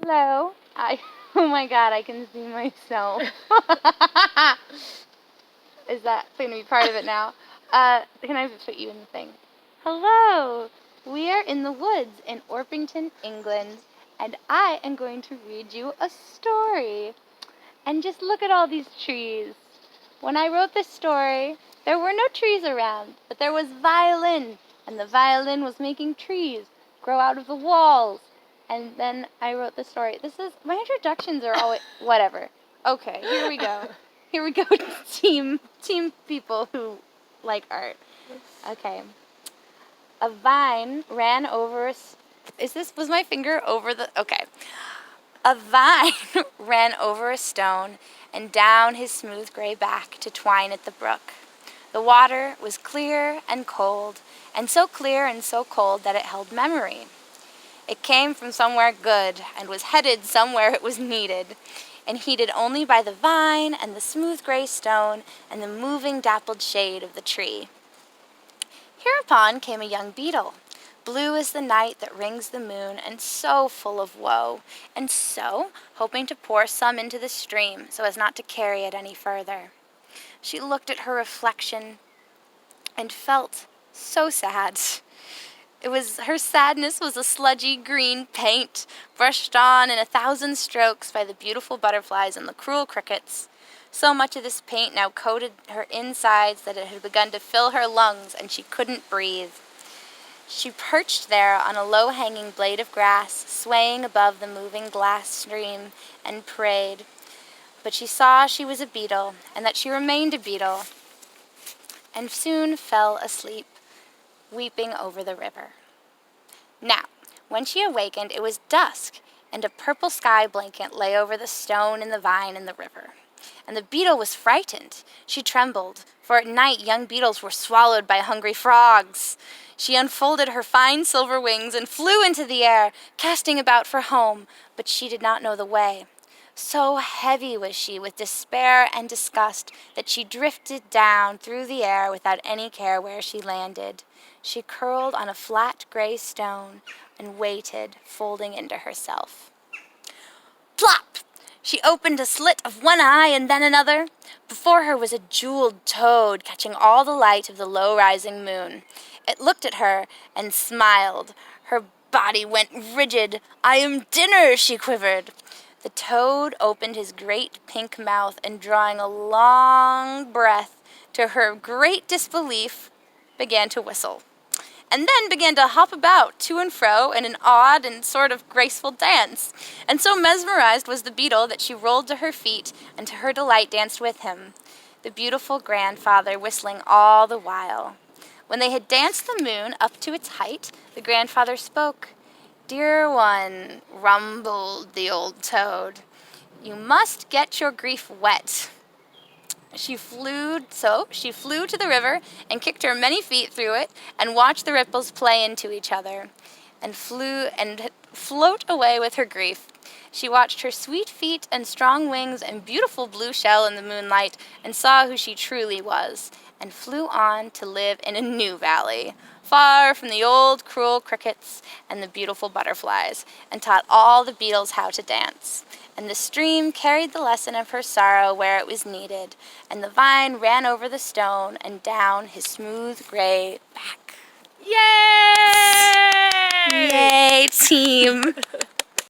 Hello. Oh my god, I can see myself. Is that going to be part of it now? Can I put you in the thing? Hello. We are in the woods in Orpington, England, and I am going to read you a story. And just look at all these trees. When I wrote this story, there were no trees around, but there was violin, and the violin was making trees grow out of the walls. And then I wrote the story. My introductions are always, whatever. Okay, here we go. Here we go, team people who like art. Okay. A vine ran over, was my finger over the, okay. A vine ran over a stone and down his smooth gray back to twine at the brook. The water was clear and cold, and so clear and so cold that it held memory. It came from somewhere good and was headed somewhere it was needed, and heated only by the vine and the smooth gray stone and the moving dappled shade of the tree. Hereupon came a young beetle, blue as the night that rings the moon, and so full of woe, and so hoping to pour some into the stream so as not to carry it any further. She looked at her reflection and felt so sad. Her sadness was a sludgy green paint, brushed on in 1,000 strokes by the beautiful butterflies and the cruel crickets. So much of this paint now coated her insides that it had begun to fill her lungs, and she couldn't breathe. She perched there on a low-hanging blade of grass, swaying above the moving glass stream, and prayed. But she saw she was a beetle, and that she remained a beetle, and soon fell asleep, weeping over the river. Now, when she awakened, it was dusk, and a purple sky blanket lay over the stone and the vine and the river. And the beetle was frightened. She trembled, for at night young beetles were swallowed by hungry frogs. She unfolded her fine silver wings and flew into the air, casting about for home, but she did not know the way. So heavy was she with despair and disgust that she drifted down through the air without any care where she landed. She curled on a flat gray stone and waited, folding into herself. Plop! She opened a slit of one eye and then another. Before her was a jeweled toad catching all the light of the low-rising moon. It looked at her and smiled. Her body went rigid. "I am dinner," she quivered. The toad opened his great pink mouth and, drawing a long breath, to her great disbelief, began to whistle, and then began to hop about to and fro in an odd and sort of graceful dance. And so mesmerized was the beetle that she rolled to her feet and to her delight danced with him, the beautiful grandfather whistling all the while. When they had danced the moon up to its height, the grandfather spoke. "Dear one," rumbled the old toad, "you must get your grief wet." She flew to the river and kicked her many feet through it and watched the ripples play into each other and float away with her grief. She watched her sweet feet and strong wings and beautiful blue shell in the moonlight and saw who she truly was, and flew on to live in a new valley, far from the old cruel crickets and the beautiful butterflies, and taught all the beetles how to dance. And the stream carried the lesson of her sorrow where it was needed, and the vine ran over the stone and down his smooth gray back. Yay! Yay, team!